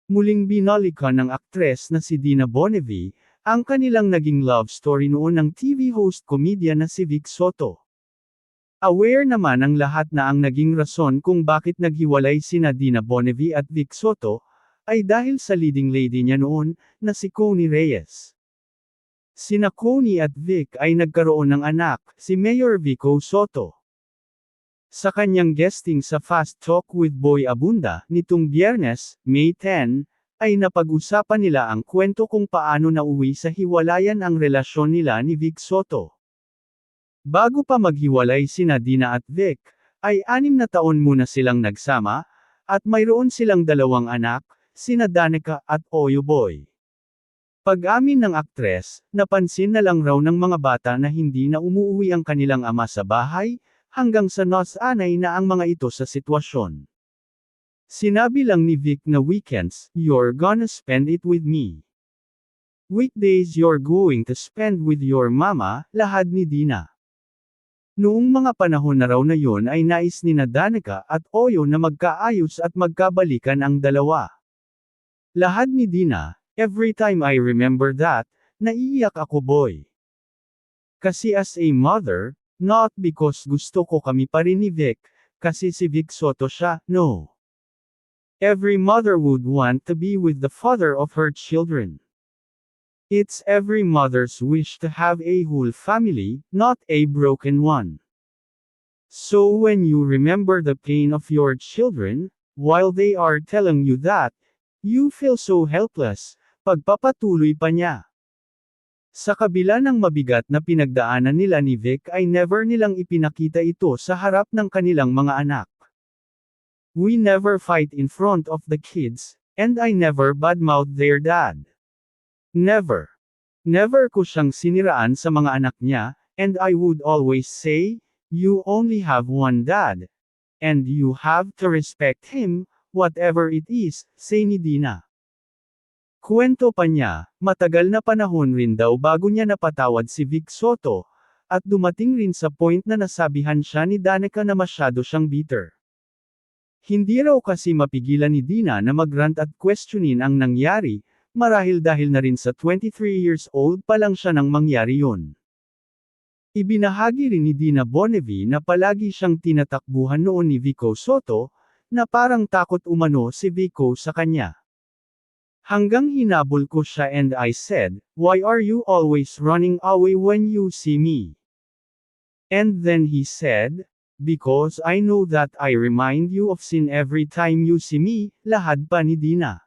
Muling binalikan ng aktres na si Dina Bonnevie, ang kanilang naging love story noon ng TV host comedian na si Vic Soto. Aware naman ang lahat na ang naging rason kung bakit naghiwalay sina Dina Bonnevie at Vic Soto, ay dahil sa leading lady niya noon, na si Connie Reyes. Sina Connie at Vic ay nagkaroon ng anak, si Mayor Vico Soto. Sa kanyang guesting sa Fast Talk with Boy Abunda, nitong Biyernes, May 10, ay napag-usapan nila ang kwento kung paano nauwi sa hiwalayan ang relasyon nila ni Vic Soto. Bago pa maghiwalay sina Dina at Vic, ay 6 na taon muna silang nagsama, at mayroon silang 2 anak, sina Danica at Oyo Boy. Pag-amin ng aktres, napansin na lang raw ng mga bata na hindi na umuuwi ang kanilang ama sa bahay, hanggang sa nasanay na ang mga ito sa sitwasyon. Sinabi lang ni Vic na weekends, "You're gonna spend it with me. Weekdays you're going to spend with your mama," lahad ni Dina. Noong mga panahon na raw na yon ay nais ni Danica at Oyo na magkaayos at magkabalikan ang dalawa. Lahad ni Dina, "Every time I remember that, naiiyak ako boy. Kasi as a mother, not because gusto ko kami pa rin ni Vic, kasi si Vic Soto siya, no. Every mother would want to be with the father of her children. It's every mother's wish to have a whole family, not a broken one. So when you remember the pain of your children, while they are telling you that, you feel so helpless," pagpapatuloy pa niya. Sa kabila ng mabigat na pinagdaanan nila ni Vic ay never nilang ipinakita ito sa harap ng kanilang mga anak. "We never fight in front of the kids, and I never badmouth their dad. Never. Never ko siyang siniraan sa mga anak niya, and I would always say, you only have one dad. And you have to respect him, whatever it is," say ni Dina. Kwento pa niya, matagal na panahon rin daw bago niya napatawad si Vic Soto, at dumating rin sa point na nasabihan siya ni Danica na masyado siyang bitter. Hindi raw kasi mapigilan ni Dina na mag-rant at questionin ang nangyari, marahil dahil na rin sa 23 years old pa lang siya nang mangyari yun. Ibinahagi rin ni Dina Bonnevie na palagi siyang tinatakbuhan noon ni Vico Soto, na parang takot umano si Vico sa kanya. "Hanggang hinabol ko siya and I said, 'Why are you always running away when you see me?' And then he said, 'Because I know that I remind you of sin every time you see me,' lahad pa ni Dina.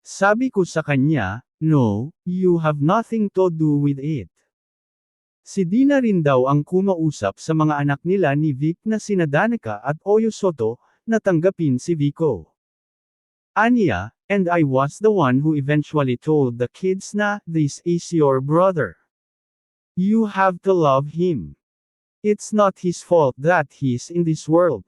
Sabi ko sa kanya, 'No, you have nothing to do with it.'" Si Dina rin daw ang kumausap sa mga anak nila ni Vic na sina Danica at Oyo Soto, na tanggapin si Vico. Aniya, "And I was the one who eventually told the kids na, 'This is your brother. You have to love him. It's not his fault that he's in this world.'"